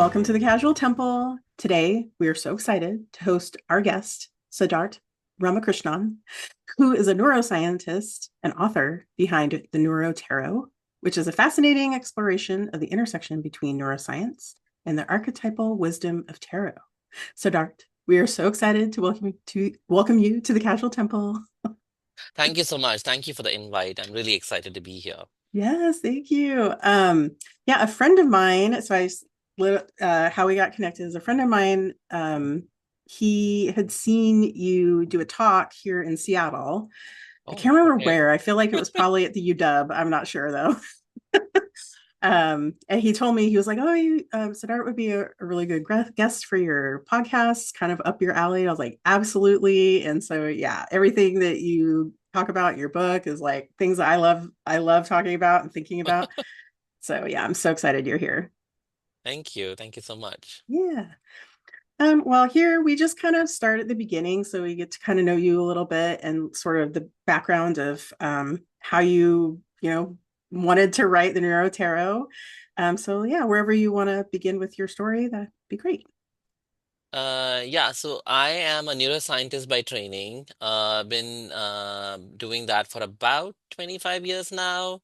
Welcome to the Casual Temple. Today, we are so excited to host our guest, Siddharth Ramakrishnan, who is a neuroscientist and author behind the Neuro Tarot, which is a fascinating exploration of the intersection between neuroscience and the archetypal wisdom of tarot. Siddharth, we are so excited to welcome you to the Casual Temple. Thank you so much. Thank you for the invite. I'm really excited to be here. Yes, thank you. Yeah, a friend of mine. How we got connected is a friend of mine. He had seen you do a talk here in Seattle. I Oh, can't remember okay. where. I feel like it was probably at the UW. I'm not sure though. And he told me he was like, "Oh, you Siddharth would be a really good guest for your podcast, kind of up your alley." I was like, "Absolutely!" And so, yeah, everything that you talk about in your book is like things that I love. I love talking about and thinking about. So, yeah, I'm so excited you're here. Thank you. Thank you so much. Yeah. Well, here we just kind of start at the beginning, so we get to kind of know you a little bit and sort of the background of how you wanted to write the Neuro Tarot. So yeah, wherever you want to begin with your story, that'd be great. Yeah, so I am a neuroscientist by training. Been doing that for about 25 years now.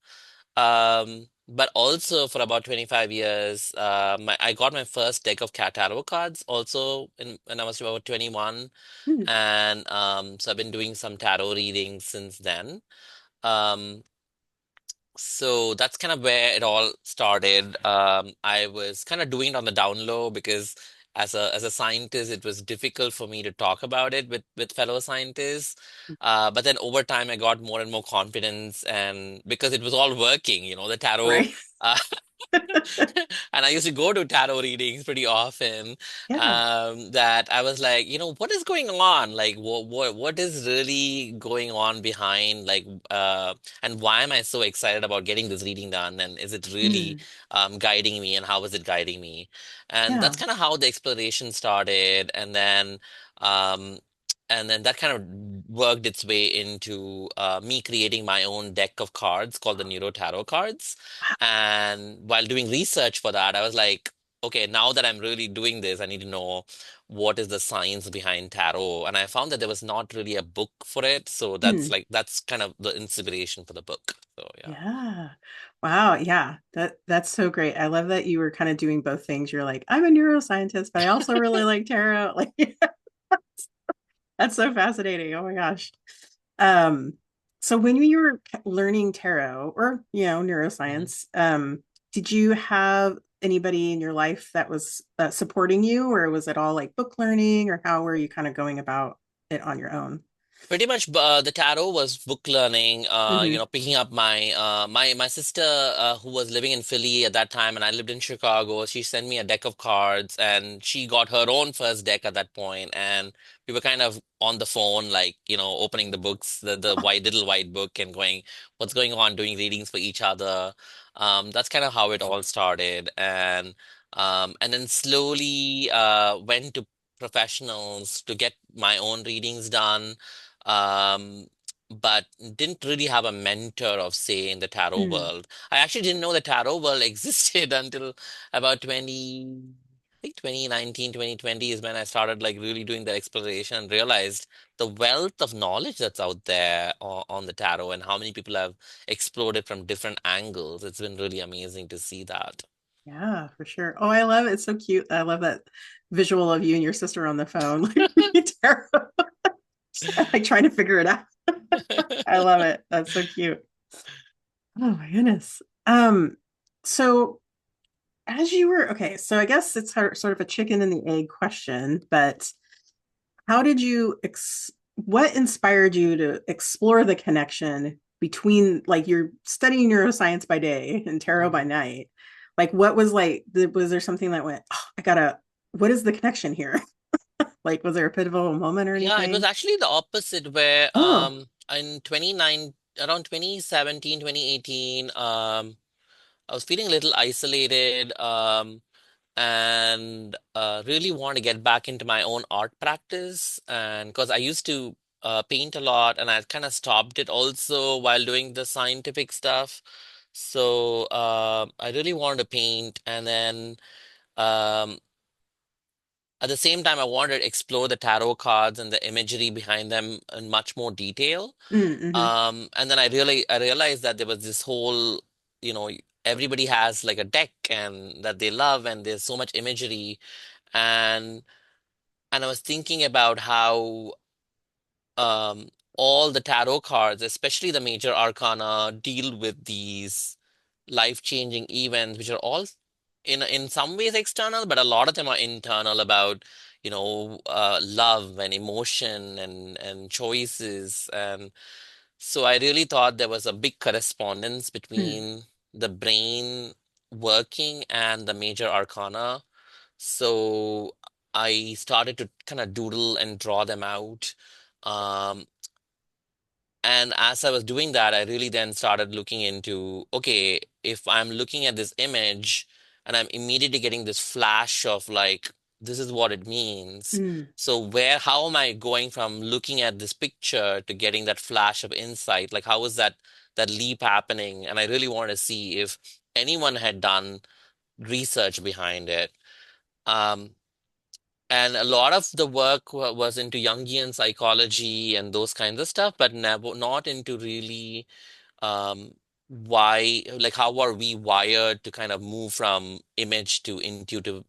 But also for about 25 years, I got my first deck of tarot cards also when I was about 21. Hmm. And so I've been doing some tarot readings since then. Um, So that's kind of where it all started. I was kind of doing it on the down low because as a scientist, it was difficult for me to talk about it with fellow scientists. But then over time, I got more and more confidence, and because it was all working, the tarot. Right. Uh, and I used to go to tarot readings pretty often. Yeah. That I was like, what is going on? Like, what is really going on behind, and why am I so excited about getting this reading done? And is it really Hmm. guiding me? And how is it guiding me? And that's Yeah. kind of how the exploration started. Um, and then that kind of worked its way into me creating my own deck of cards called the Neuro Tarot cards. And while doing research for that, I was like, okay, now that I'm really doing this, I need to know what is the science behind tarot. And I found that there was not really a book for it. So Hmm. that's kind of the inspiration for the book. So yeah. Yeah. Wow. Yeah. That's so great. I love that you were kind of doing both things. You're like, I'm a neuroscientist, but I also really like tarot. Like, that's so fascinating. Oh my gosh. Um, so when you were learning tarot or, Mhm. neuroscience, did you have anybody in your life that was supporting you, or was it all like book learning, or how were you kind of going about it on your own? Pretty much, the tarot was book learning. Hmm. Picking up my sister who was living in Philly at that time, and I lived in Chicago. She sent me a deck of cards, and she got her own first deck at that point. And we were kind of on the phone, like opening the books, the white little white book, and going, "What's going on?" Doing readings for each other. That's kind of how it all started, and then slowly went to professionals to get my own readings done, um, but didn't really have a mentor of, say, in the tarot Hmm. world. I actually didn't know the tarot world existed until about I think 2019, 2020 is when I started like really doing the exploration and realized the wealth of knowledge that's out there on the tarot and how many people have explored it from different angles. It's been really amazing to see that. Yeah, for sure. Oh, I love it. It's so cute. I love that visual of you and your sister on the phone, like reading tarot, like trying to figure it out. I love it. That's so cute. Oh my goodness. So as you were okay, so I guess it's sort of a chicken and the egg question, but how did what inspired you to explore the connection between like you're studying neuroscience by day and tarot by Mhm. night? Like what was was there something that went, oh, what is the connection here? Like was there a pivotal moment or Yeah, it was anything? actually the opposite where Oh, in 29 around 2017, 2018, I was feeling a little isolated, and really want to get back into my own art practice. And because I used to paint a lot, and I kind of stopped it also while doing the scientific stuff. So I really wanted to paint, and then Um, at the same time, I wanted to explore the tarot cards and the imagery behind them in much more detail. Mm-hmm. And then I realized that there was this whole, you know, everybody has like a deck and that they love, and there's so much imagery. And and I was thinking about how um all the tarot cards, especially the major arcana, deal with these life-changing events, which are all in some ways external, but a lot of them are internal about, love and emotion and choices. And so I really thought there was a big correspondence Mm. between the brain working and the major arcana. So I started to kind of doodle and draw them out. Um, and as I was doing that, I really then started looking into, okay, if I'm looking at this image and I'm immediately getting this flash of like, this is what it means. Mm. So how am I going from looking at this picture to getting that flash of insight? Like, how is that leap happening? And I really wanted to see if anyone had done research behind it. Um, and a lot of the work was into Jungian psychology and those kinds of stuff, but never not into really why, like how are we wired to kind of move from image to intuitive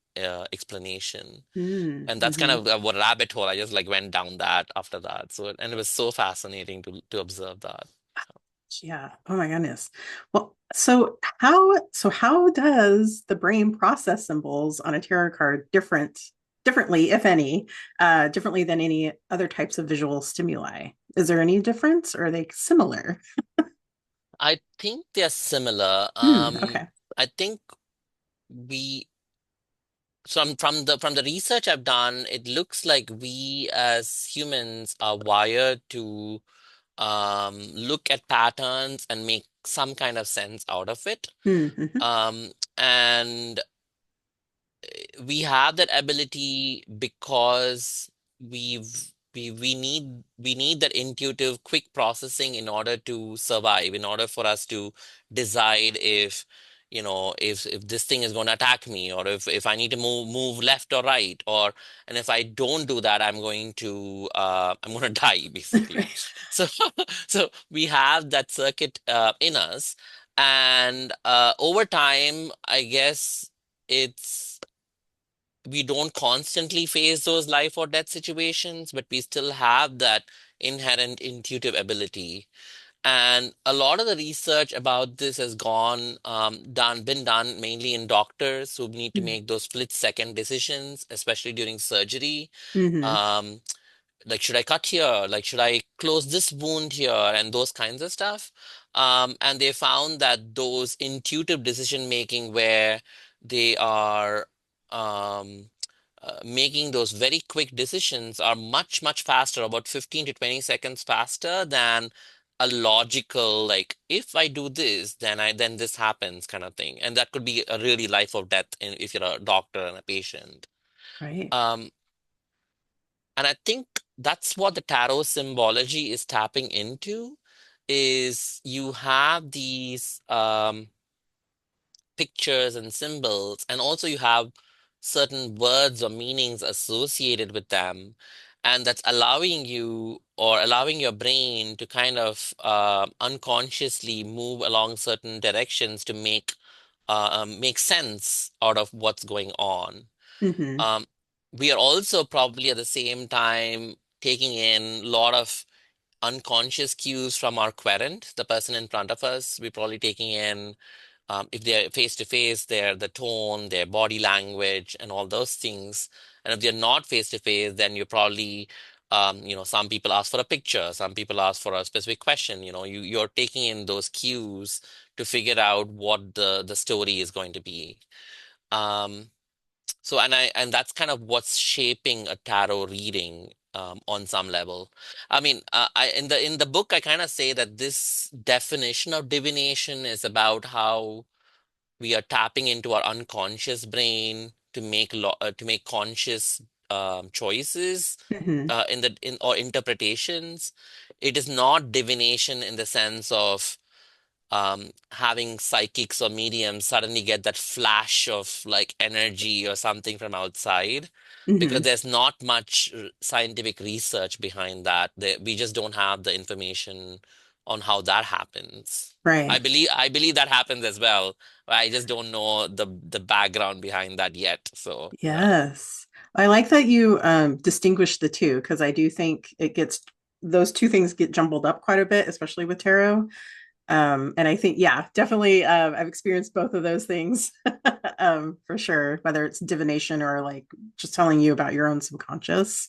explanation. Mm. And that's kind Mm-hmm. of what rabbit hole I just like went down that after that. So and it was so fascinating to observe that. Yeah. Oh my goodness. Well, so how does the brain process symbols on a tarot card differently, if any, differently than any other types of visual stimuli? Is there any difference or are they similar? I think they're similar. Okay. I think we from the research I've done, it looks like we as humans are wired to look at patterns and make some kind of sense out of it. Mm-hmm. And we have that ability because we need that intuitive quick processing in order to survive, in order for us to decide if if this thing is going to attack me, or if I need to move left or right, or and if I don't do that, I'm going to die basically. Right. So so we have that circuit in us. And over time, I guess it's we don't constantly face those life or death situations, but we still have that inherent intuitive ability. And a lot of the research about this has been done mainly in doctors who need to make those split-second decisions, especially during surgery. Mm-hmm. Um, like should I cut here? Like should I close this wound here? And those kinds of stuff. And they found that those intuitive decision making where they are um, making those very quick decisions are much, much faster, about 15 to 20 seconds faster than a logical, like if I do this, then this happens kind of thing. And that could be a really life or death if you're a doctor and a patient. Right. Um, and I think that's what the tarot symbology is tapping into, is you have these pictures and symbols, and also you have certain words or meanings associated with them, and that's allowing you or allowing your brain to kind of unconsciously move along certain directions to make sense out of what's going on. Mm-hmm. Um, we are also probably at the same time taking in a lot of unconscious cues from our querent, the person in front of us. We're probably taking in, if they're face to face, the tone, their body language, and all those things. And if they're not face to face, then you're probably, some people ask for a picture, some people ask for a specific question. You're taking in those cues to figure out what the story is going to be. Um, and that's kind of what's shaping a tarot reading on some level. I mean, I in the book I kind of say that this definition of divination is about how we are tapping into our unconscious brain to make conscious choices Mm-hmm. in or interpretations. It is not divination in the sense of having psychics or mediums suddenly get that flash of like energy or something from outside, because Hmm. there's not much scientific research behind that. We just don't have the information on how that happens. Right. I believe that happens as well. But I just don't know the background behind that yet. So yeah. Yes. I like that you distinguish the two because I do think it gets those two things get jumbled up quite a bit, especially with tarot. And I think, yeah, definitely, I've experienced both of those things for sure, whether it's divination or like just telling you about your own subconscious.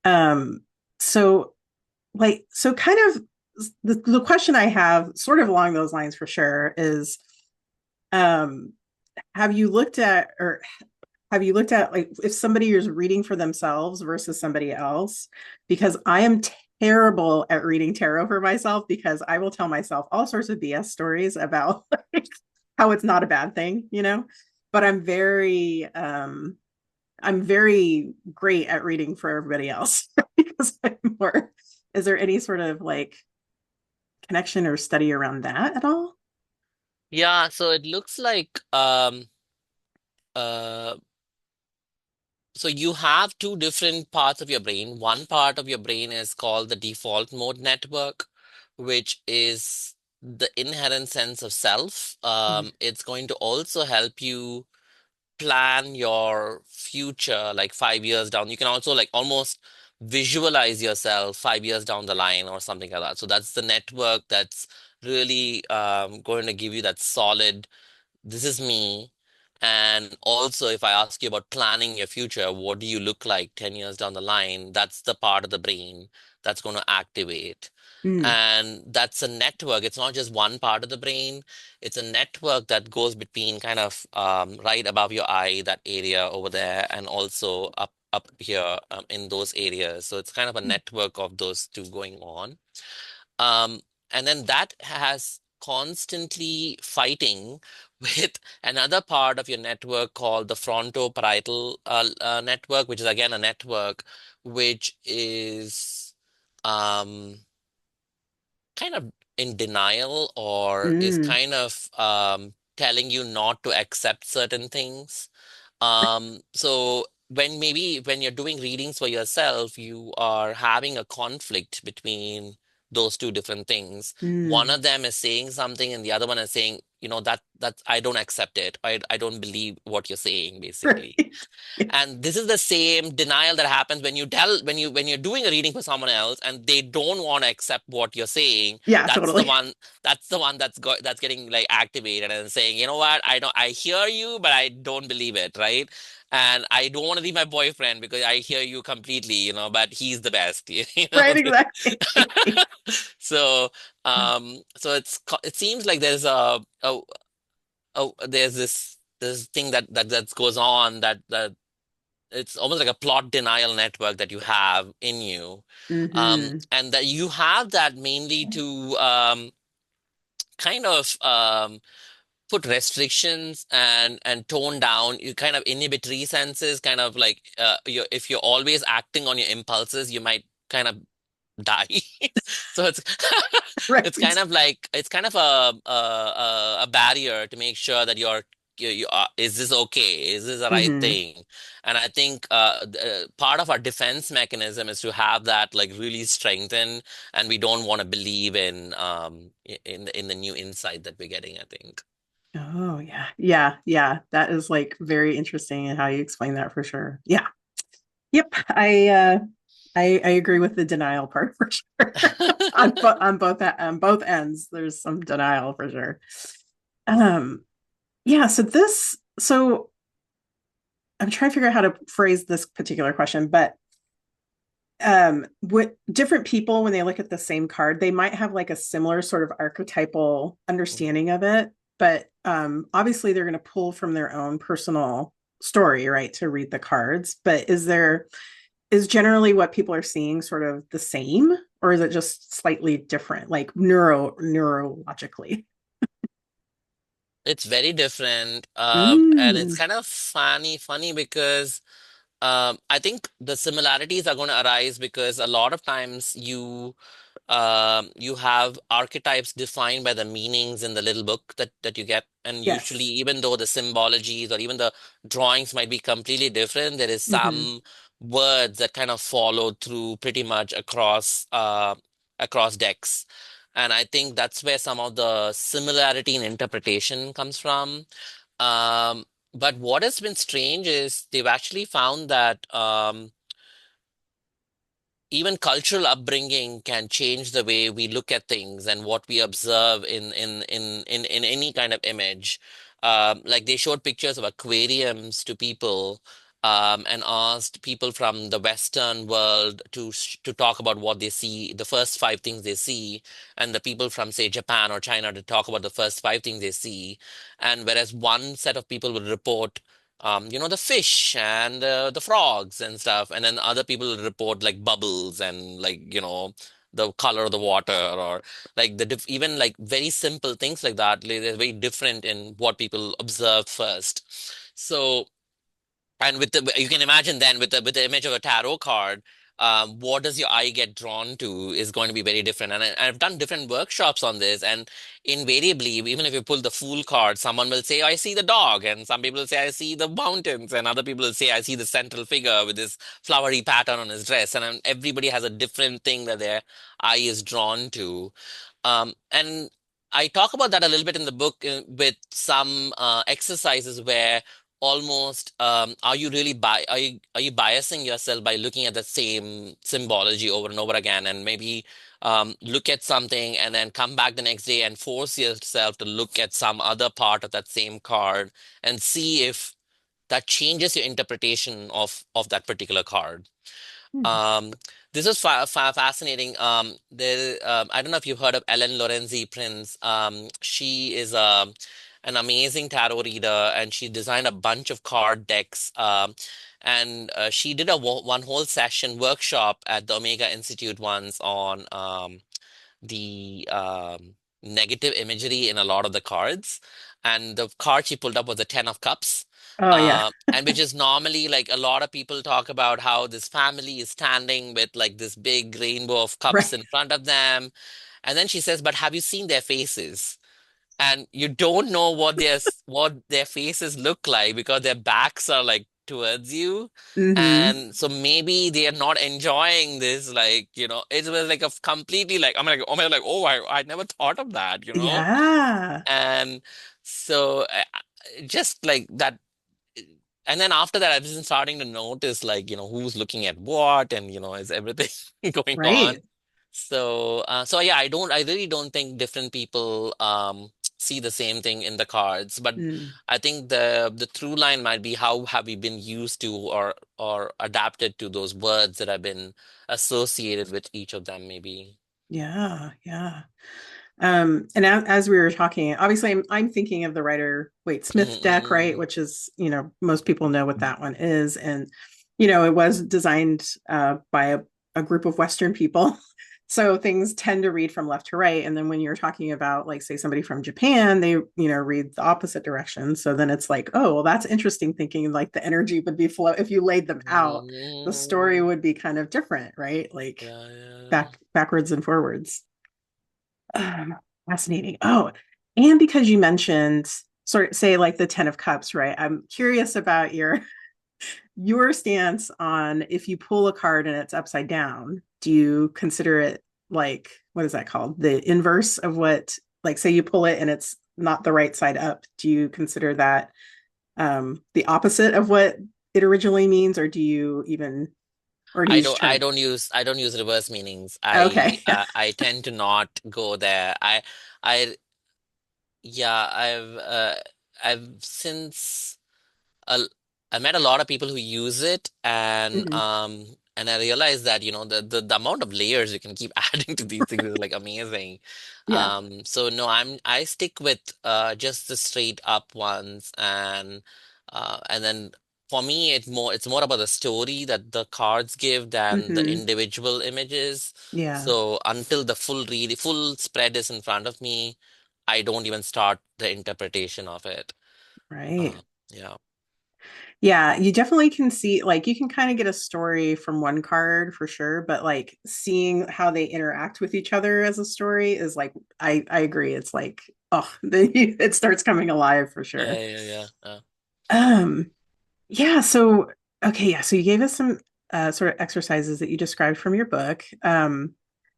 Um, so, so kind of the question I have, sort of along those lines for sure, is um, have you looked at, or have you looked at like if somebody is reading for themselves versus somebody else? Because I am terrible at reading tarot for myself because I will tell myself all sorts of BS stories about like, how it's not a bad thing, you know? But I'm very great at reading for everybody else because I'm more, is there any sort of like connection or study around that at all? Yeah, so it looks like uh so you have two different parts of your brain. One part of your brain is called the default mode network, which is the inherent sense of self. It's going to also help you plan your future like 5 years down. You can also like almost visualize yourself 5 years down the line or something like that. So that's the network that's really going to give you that solid, this is me. And also, if I ask you about planning your future, what do you look like 10 years down the line? That's the part of the brain that's going to activate. Mm, And that's a network. It's not just one part of the brain. It's a network that goes between kind of right above your eye, that area over there, and also up here in those areas. So it's kind of a mm, network of those two going on. Um, and then that has constantly fighting with another part of your network called the frontoparietal network, which is again a network which is um, kind of in denial or is mm, kind of telling you not to accept certain things. So when you're doing readings for yourself, you are having a conflict between those two different things. One mm. of them is saying something and the other one is saying, that I don't accept it. I don't believe what you're saying, basically. Right. Yeah. And this is the same denial that happens when when you're doing a reading for someone else and they don't want to accept what you're saying. Yeah, That's the totally. one that's getting like activated and saying, you know what, I hear you, but I don't believe it, right? And I don't want to leave my boyfriend because I hear you completely, but he's the best, you know. Right, exactly. So it seems like there's there's this thing that goes on that it's almost like a plot denial network that you have in you. Hmm. And that you have that mainly to kind of put restrictions and tone down you kind of inhibitory senses, kind of like if you're always acting on your impulses, you might kind of die. So Right. it's kind of a barrier to make sure that you are, is this okay? Is this the right Hmm. thing? And I think part of our defense mechanism is to have that like really strengthened, and we don't want to believe in the new insight that we're getting, I think. Oh, yeah. Yeah. Yeah. That is like very interesting in how you explain that for sure. Yeah. Yep. I agree with the denial part for sure. On both ends, there's some denial for sure. Um, yeah, so I'm trying to figure out how to phrase this particular question, but what different people when they look at the same card, they might have like a similar sort of archetypal understanding of it, but obviously they're going to pull from their own personal story, right, to read the cards. But is generally what people are seeing sort of the same, or is it just slightly different, like neurologically? It's very different, and it's Mm, kind of funny because I think the similarities are going to arise because a lot of times you have archetypes defined by the meanings in the little book that you get, and usually Yes. even though the symbologies or even the drawings might be completely different, there is Hmm. some words that kind of follow through pretty much across decks. And I think that's where some of the similarity in interpretation comes from. Um, but what has been strange is they've actually found that even cultural upbringing can change the way we look at things and what we observe in any kind of image. Like they showed pictures of aquariums to people and asked people from the Western world to talk about what they see, the first five things they see, and the people from, say, Japan or China to talk about the first five things they see. And whereas one set of people would report the fish and the frogs and stuff. And then other people report like bubbles and like, the color of the water or like even like very simple things like that. They're very different in what people observe first. So, and with the you can imagine then with the image of a tarot card, what does your eye get drawn to is going to be very different. And I've done different workshops on this, and invariably, even if you pull the Fool card, someone will say, "I see the dog," and some people will say, "I see the mountains," and other people will say, "I see the central figure with this flowery pattern on his dress." And everybody has a different thing that their eye is drawn to. And I talk about that a little bit in the book with some exercises where almost are you really are you biasing yourself by looking at the same symbology over and over again, and maybe look at something and then come back the next day and force yourself to look at some other part of that same card and see if that changes your interpretation of that particular card. um, this is fascinating. I don't know if you've heard of Ellen Lorenzi Prince. She is an amazing tarot reader, and she designed a bunch of card decks. And she did one whole session workshop at the Omega Institute once on the negative imagery in a lot of the cards. And the card she pulled up was the Ten of Cups. Oh yeah. And which is normally like a lot of people talk about how this family is standing with like this big rainbow of cups Right. in front of them. And then she says, "But have you seen their faces?" And you don't know what their faces look like because their backs are like towards you. Hmm. And so maybe they are not enjoying this, like, it was like a completely like, I'm like, oh my, like, oh, I never thought of that. Yeah. And so just like that. And then after that, I've been starting to notice, like, who's looking at what, and, is everything going on? Right. So yeah, I really don't think different people see the same thing in the cards, but Mm. I think the through line might be how have we been used to or adapted to those words that have been associated with each of them, maybe. Yeah. Yeah. And as we were talking, obviously I'm thinking of the Rider Waite Smith deck, right? Mm-mm. Which is, most people know what that one is. And, it was designed by a group of Western people. So things tend to read from left to right. And then when you're talking about, like, say, somebody from Japan, they, read the opposite direction. So then it's like, oh, well, that's interesting thinking, like the energy would be flow. If you laid them out, the story Mm. would be kind of different, right? Like Yeah, yeah. backwards and forwards. Um, Fascinating. Oh, and because you mentioned sort of say like the Ten of Cups, right? I'm curious about your stance on if you pull a card and it's upside down, do you consider it like what is that called? The inverse of what, like say you pull it and it's not the right side up, do you consider that the opposite of what it originally means, or do you even or do I you just don't try I to don't use I don't use reverse meanings. I okay. uh, I tend to not go there. I yeah, I've since a, I met a lot of people who use it, Mhm. and I realized that the amount of layers you can keep adding to these things is like amazing. Yeah. So no, I stick with just the straight up ones, and then for me it's more about the story that the cards give than the Hmm. individual images. Yeah. So until the full spread is in front of me, I don't even start the interpretation of it. Right. Uh, yeah. Yeah, you definitely can see, like, you can kind of get a story from one card for sure, but like seeing how they interact with each other as a story is like, I agree. It's like, oh, then it starts coming alive for Yeah, sure. yeah, yeah, yeah. Um, yeah, so okay, yeah, so you gave us some sort of exercises that you described from your book.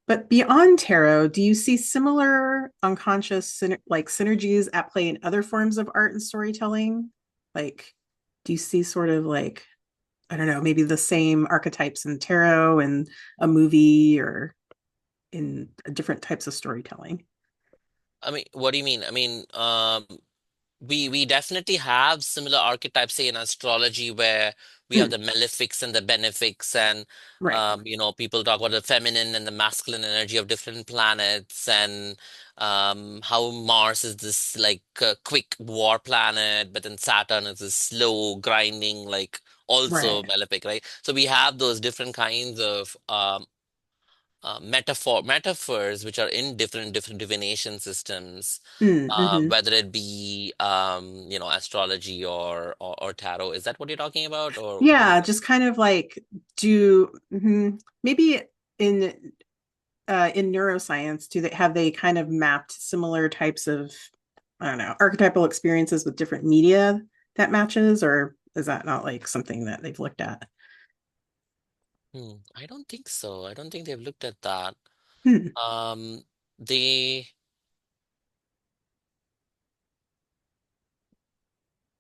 But beyond tarot, do you see similar unconscious like synergies at play in other forms of art and storytelling? Like, do you see sort of like, I don't know, maybe the same archetypes in tarot and a movie or in different types of storytelling? I mean, what do you mean? I mean, we definitely have similar archetypes, say in astrology, where we have Mm, the malefics and the benefics, and right. people talk about the feminine and the masculine energy of different planets, and how Mars is this like quick war planet, but then Saturn is this slow grinding, like also Right. malefic, right? So we have those different kinds of metaphors which are in different divination systems, Mm-hmm. whether it be astrology or tarot. Is that what you're talking about, or what is Yeah, it? just kind of like do maybe in in neuroscience, do they have they kind of mapped similar types of, I don't know, archetypal experiences with different media that matches, or is that not like something that they've looked at? I don't think so. I don't think they've looked at that. Hmm. Um, they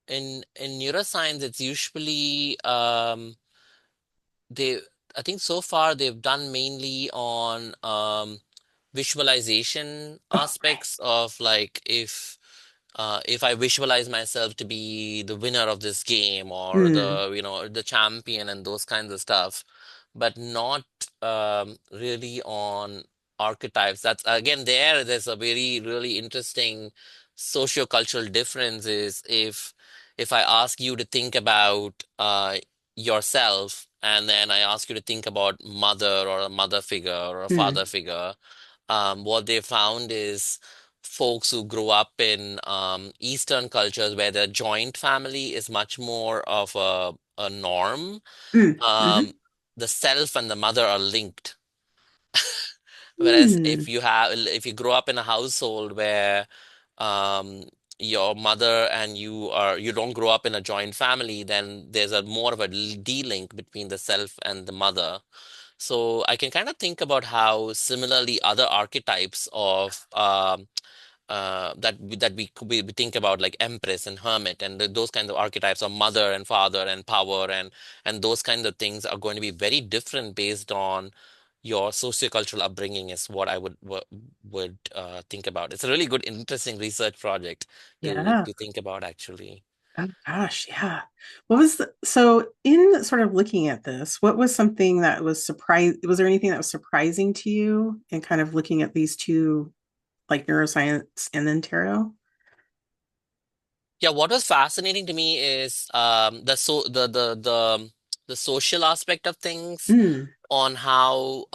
in neuroscience, it's usually they. I think so far they've done mainly on visualization Oh, right. aspects of like if I visualize myself to be the winner of this game or Hmm. the champion and those kinds of stuff, but not really on archetypes. That's again there's a very really interesting socio-cultural difference is if I ask you to think about yourself and then I ask you to think about mother or a mother figure or a Hmm. father figure, what they found is folks who grew up in Eastern cultures where the joint family is much more of a norm, Hmm. um, Hmm. the self and the mother are linked. Whereas Hmm. if you grow up in a household where um, your mother and you don't grow up in a joint family, then there's a more of a de-link between the self and the mother. So I can kind of think about how similarly other archetypes of we think about like empress and hermit and those kinds of archetypes of mother and father and power and those kinds of things are going to be very different based on your sociocultural upbringing is what I would think about. It's a really good, interesting research project Yeah. to think about actually. Oh gosh, yeah. What was so in sort of looking at this, what was something that was was there anything that was surprising to you in kind of looking at these two, like neuroscience and then tarot? Yeah, what was fascinating to me is the social aspect of things Mm, on how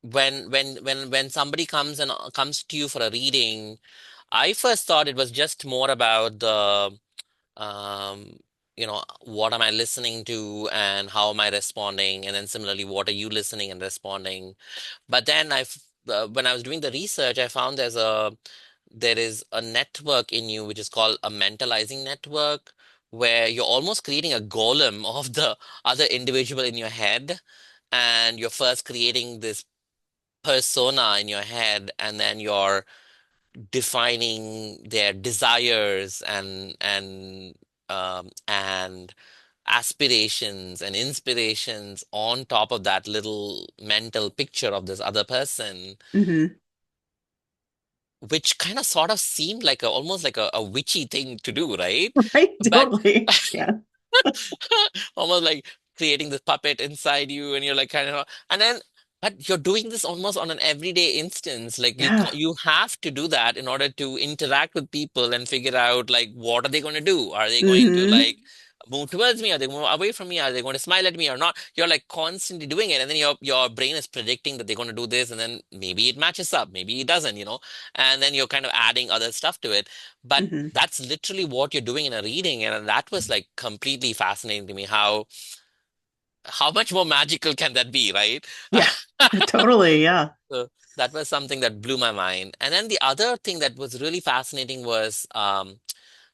when somebody comes to you for a reading, I first thought it was just more about the um, what am I listening to and how am I responding, and then similarly, what are you listening and responding? But then when I was doing the research, I found there is a network in you which is called a mentalizing network, where you're almost creating a golem of the other individual in your head, and you're first creating this persona in your head, and then you're defining their desires and aspirations and inspirations on top of that little mental picture of this other person, hmm. which kind of sort of seemed like almost like a witchy thing to do, right? Right, But totally. Yeah. almost like creating this puppet inside you, and you're like kind of, and then, but you're doing this almost on an everyday instance. Like Yeah. you have to do that in order to interact with people and figure out like what are they going to do? Are they going to like Hmm. move towards me? Are they move away from me? Are they going to smile at me or not? You're like constantly doing it, and then your brain is predicting that they're going to do this, and then maybe it matches up, maybe it doesn't, and then you're kind of adding other stuff to it. But Hmm. that's literally what you're doing in a reading, and that was like completely fascinating to me. How much more magical can that be, right? Yeah, totally. Yeah. So that was something that blew my mind. And then the other thing that was really fascinating was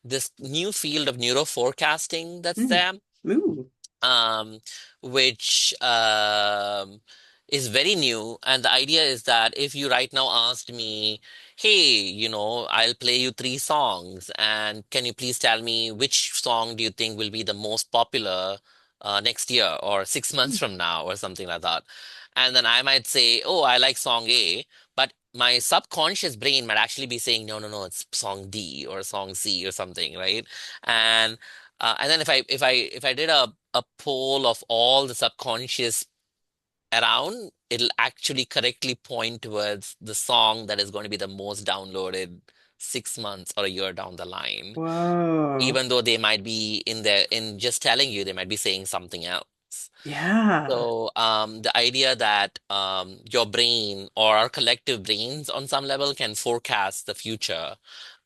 this new field of neuroforecasting that's Mm. there, Ooh. um, which is very new. And the idea is that if you right now asked me, hey, I'll play you three songs, and can you please tell me which song do you think will be the most popular next year or 6 months from now or something like that? And then I might say, oh, I like song A, but my subconscious brain might actually be saying, no, no, no, it's song D or song C or something, right? And and then if I did a poll of all the subconscious around, it'll actually correctly point towards the song that is going to be the most downloaded 6 months or a year down the line, Whoa. even though they might be in just telling you, they might be saying something else. Yeah. So the idea that your brain or our collective brains on some level can forecast the future,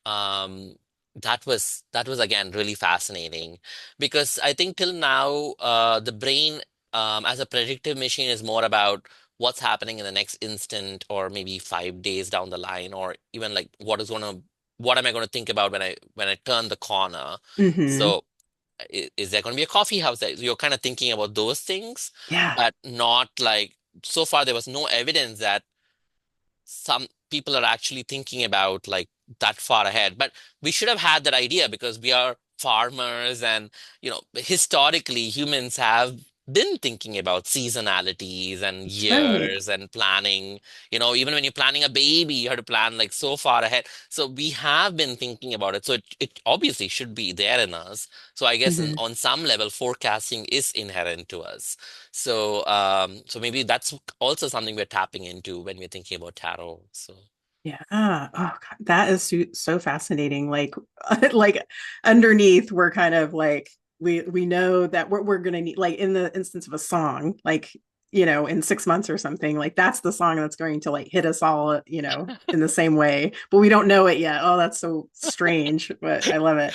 um, that was again really fascinating, because I think till now the brain as a predictive machine is more about what's happening in the next instant or maybe 5 days down the line, or even like what am I going to think about when I turn the corner. Hmm. So is there going to be a coffee house there? You're kind of thinking about those things, Yeah. but not like, so far there was no evidence that some people are actually thinking about like that far ahead. But we should have had that idea because we are farmers, and historically humans have been thinking about seasonalities and That's right. years and planning. Even when you're planning a baby, you have to plan like so far ahead. So we have been thinking about it. So it obviously should be there in us. So I guess Hmm. on some level, forecasting is inherent to us. So maybe that's also something we're tapping into when we're thinking about tarot. So Yeah. Oh, God, that is so fascinating. Like, like underneath, we're kind of like we know that we're gonna need, like in the instance of a song, like in 6 months or something, like that's the song that's going to like hit us all, in the same way. But we don't know it yet. Oh, that's so strange, but I love it.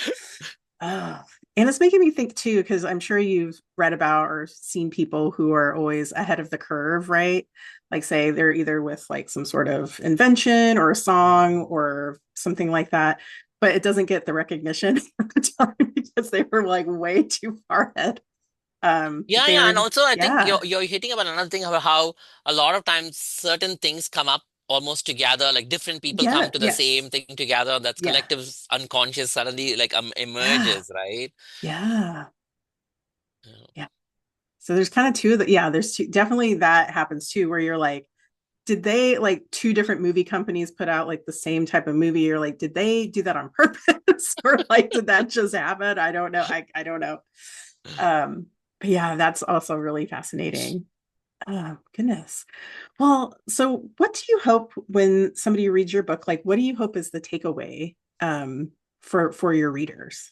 Oh, and it's making me think too, because I'm sure you've read about or seen people who are always ahead of the curve, right? Like, say they're either with like some sort of invention or a song or something like that, but it doesn't get the recognition at the time because they were like way too far ahead. yeah, yeah, and They're, also I think you're yeah, you're hitting about another thing about how a lot of times certain things come up almost together, like different people come yeah, to the same yes, thing together. That's yeah, collective unconscious suddenly like yeah, emerges, right? yeah, Yeah. yeah. So there's kind of two that, yeah, there's two, definitely that happens too, where you're like, did they like two different movie companies put out like the same type of movie? Or like, did they do that on purpose? Or like, did that just happen? I don't know. I don't know. But yeah, that's also really fascinating. Oh, goodness. Well, so what do you hope when somebody reads your book? Like, what do you hope is the takeaway for your readers?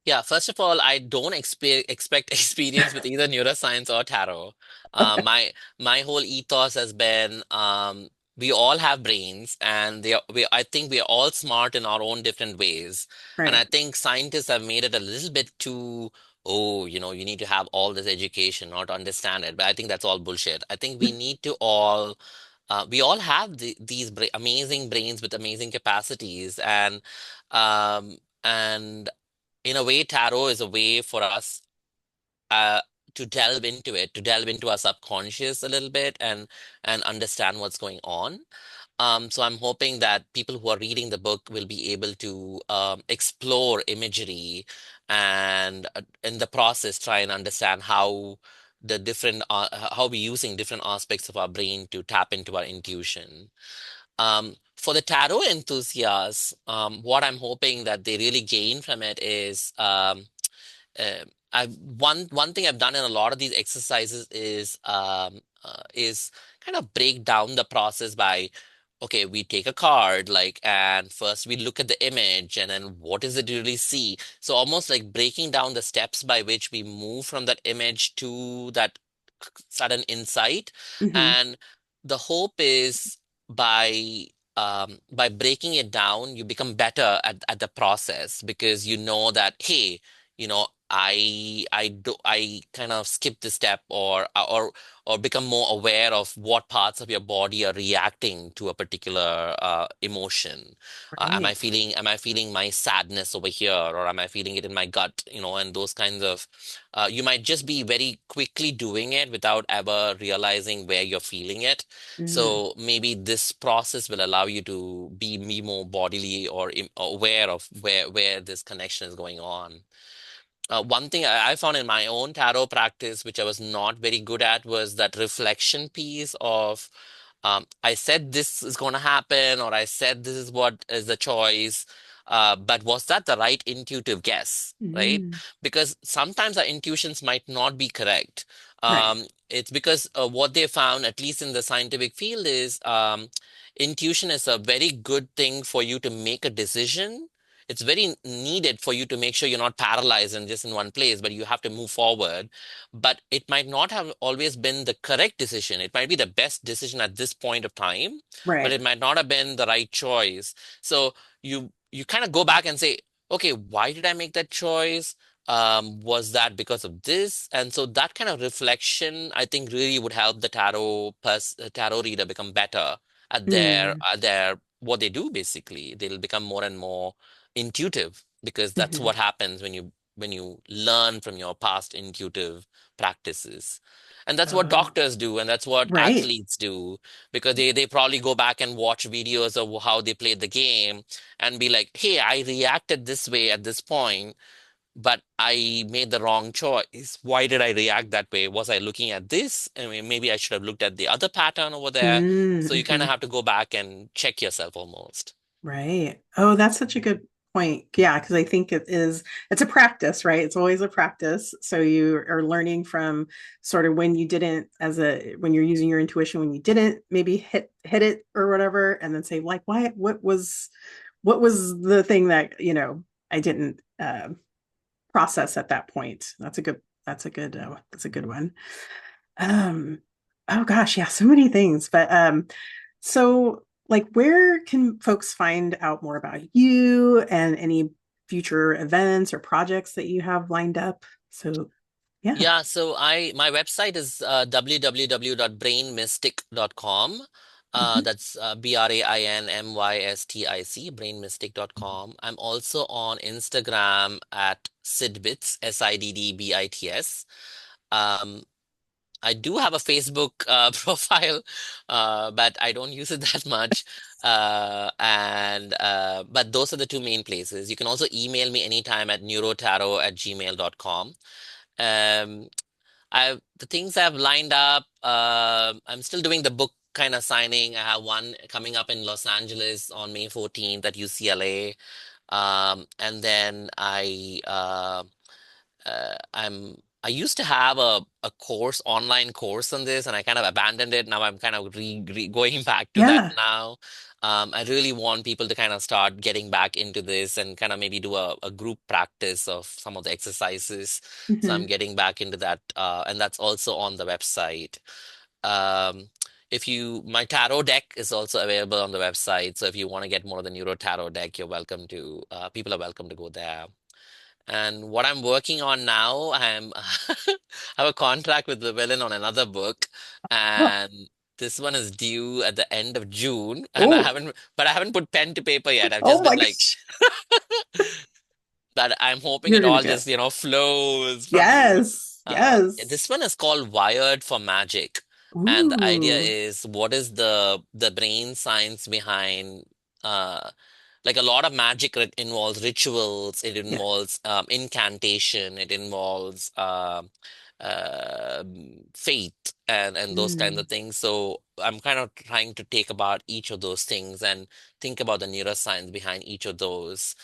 Yeah, first of all, I don't expect experience with either neuroscience or tarot. My whole ethos has been we all have brains, and I think we are all smart in our own different ways. And I Right. think scientists have made it a little bit too, oh, you need to have all this education not to understand it. But I think that's all bullshit. I think we all have these amazing brains with amazing capacities, and in a way, tarot is a way for us uh, to delve into it, to delve into our subconscious a little bit and understand what's going on. So I'm hoping that people who are reading the book will be able to explore imagery and in the process try and understand how we're using different aspects of our brain to tap into our intuition. For the tarot enthusiasts, what I'm hoping that they really gain from it is one thing I've done in a lot of these exercises is kind of break down the process by okay, we take a card, like, and first we look at the image, and then what does it really see? So almost like breaking down the steps by which we move from that image to that sudden insight. Hmm. And the hope is by breaking it down, you become better at the process because you know that, hey, I kind of skip the step or become more aware of what parts of your body are reacting to a particular emotion. Right. Am I feeling my sadness over here, or am I feeling it in my gut? And those kinds of, you might just be very quickly doing it without ever realizing where you're feeling it. Mm. So maybe this process will allow you to be more bodily or aware of where this connection is going on. One thing I found in my own tarot practice, which I was not very good at, was that reflection piece of I said this is going to happen, or I said this is what is the choice. But was that the right intuitive guess, right? Mm. Because sometimes our intuitions might not be correct. Right. It's because what they found, at least in the scientific field, is intuition is a very good thing for you to make a decision. It's very needed for you to make sure you're not paralyzed and just in one place, but you have to move forward. But it might not have always been the correct decision. It might be the best decision at this point of time, but Right. it might not have been the right choice. So you kind of go back and say, okay, why did I make that choice? Was that because of this? And so that kind of reflection, I think, really would help the tarot reader become better at Mm. their what they do. Basically, they'll become more and more intuitive because that's Hmm. what happens when you learn from your past intuitive practices. And that's what Oh, doctors do, and that's what right. athletes do, because they probably go back and watch videos of how they played the game and be like, hey, I reacted this way at this point, but I made the wrong choice. Why did I react that way? Was I looking at this? I mean, maybe I should have looked at the other pattern over there. So you kind Mm-hmm. of have to go back and check yourself almost. Right. Oh, that's such a good point. Yeah, because I think it's a practice, right? It's always a practice. So you are learning from sort of when you didn't, when you're using your intuition, when you didn't maybe hit it or whatever, and then say, like, why, what was the thing that, I didn't process at that point? That's a good one. Um, oh gosh, yeah, so many things. But so like where can folks find out more about you and any future events or projects that you have lined up? So yeah. Yeah, so my website is www.brainmystic.com. Mhm. That's BrainMystic, brainmystic.com. I'm also on Instagram at Sidbits, Siddbits. Um, I do have a Facebook profile, but I don't use it that much. And But those are the two main places. You can also email me anytime at neurotarot@gmail.com. Um, the things I've lined up. I'm still doing the book kind of signing. I have one coming up in Los Angeles on May 14th at UCLA. And then I used to have a online course on this, and I kind of abandoned it. Now I'm kind of going back to that Yeah. now. I really want people to kind of start getting back into this and kind of maybe do a group practice of some of the exercises. So I'm Hmm. getting back into that, and that's also on the website. Um, if you, my tarot deck is also available on the website. So if you want to get more of the Neuro Tarot deck, you're welcome to, people are welcome to go there. And what I'm working on now, I have a contract with the villain on another book, and this one is due at the end of June, and Oh, but I haven't put pen to paper yet. I've oh just my been like, gosh. but I'm hoping You're it gonna all do it. just, flows from me. Yes. Yes. This one is called Wired for Magic. And the idea Ooh. is, what is the brain science behind like a lot of magic involves rituals, it Yeah. involves incantation, it involves faith and those kinds Mm. of things. So I'm kind of trying to take about each of those things and think about the neuroscience behind each of those.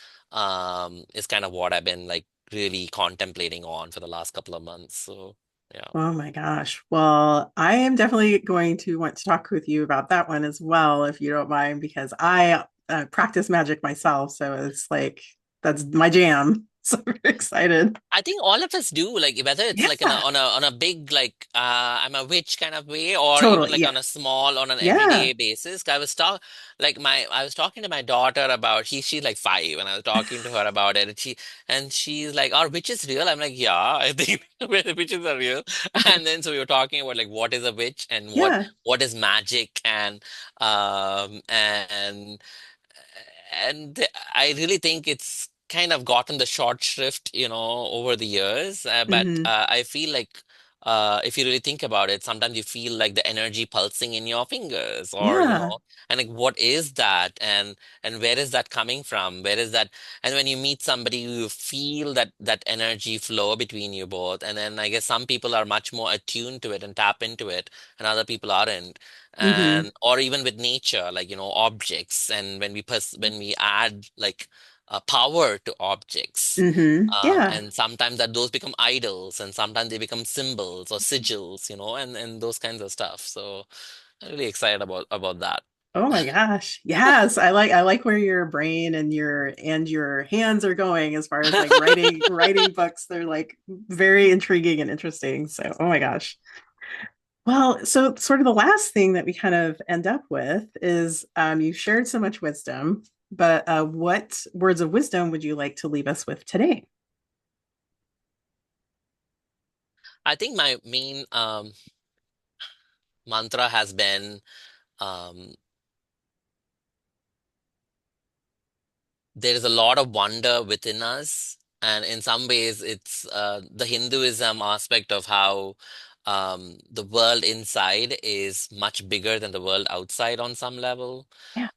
Is kind of what I've been like really contemplating on for the last couple of months. So. Yeah. Oh my gosh. Well, I am definitely going to want to talk with you about that one as well, if you don't mind, because I practice magic myself. So it's like, that's my jam. So I'm very excited. I think all of us do, like whether it's like Yeah, on a big like I'm a witch kind of way, or even totally. like Yeah. on a small on an Yeah. everyday basis. I was talking to my daughter about she's like 5, and I was talking to her about it, and she's like, "Are witches real?" I'm like, "Yeah, I think witches are real." And then so we were talking about like what is a witch and Yeah. what is magic, um and I really think it's kind of gotten the short shrift, over the years. But Hmm. I feel like if you really think about it, sometimes you feel like the energy pulsing in your fingers, or Yeah. and like what is that, and where is that coming from? Where is that? And when you meet somebody, you feel that energy flow between you both. And then I guess some people are much more attuned to it and tap into it, and other people aren't. Hmm. And or even with nature, like objects, and when we add like power to objects, Yeah. and sometimes that those become idols, and sometimes they become symbols or sigils, and those kinds of stuff. So I'm really excited about that. Oh my gosh. Yes, I like where your brain and your hands are going as far as like writing books. They're like very intriguing and interesting. So, oh my gosh. Well, so sort of the last thing that we kind of end up with is you shared so much wisdom, but what words of wisdom would you like to leave us with today? I think my main mantra has been, um, there is a lot of wonder within us. And in some ways, it's the Hinduism aspect of how the world inside is much bigger than the world outside on some level. Yeah.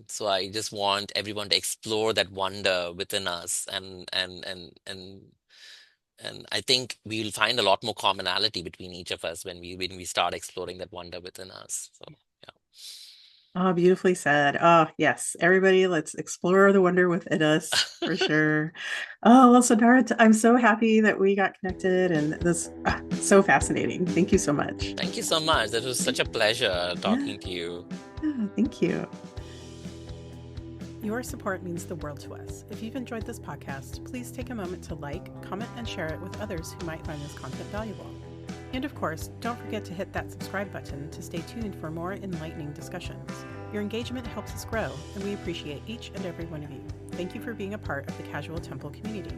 So I just want everyone to explore that wonder within us, and I think we'll find a lot more commonality between each of us when we start exploring that wonder within us. So yeah. Oh, beautifully said. Oh, yes. Everybody, let's explore the wonder within us for sure. Oh, well, Siddharth, I'm so happy that we got connected and this so fascinating. Thank you so much. Thank you so much. That was such a pleasure Yeah, talking to you. yeah, thank you. Your support means the world to us. If you've enjoyed this podcast, please take a moment to like, comment, and share it with others who might find this content valuable. And of course, don't forget to hit that subscribe button to stay tuned for more enlightening discussions. Your engagement helps us grow, and we appreciate each and every one of you. Thank you for being a part of the Casual Temple community.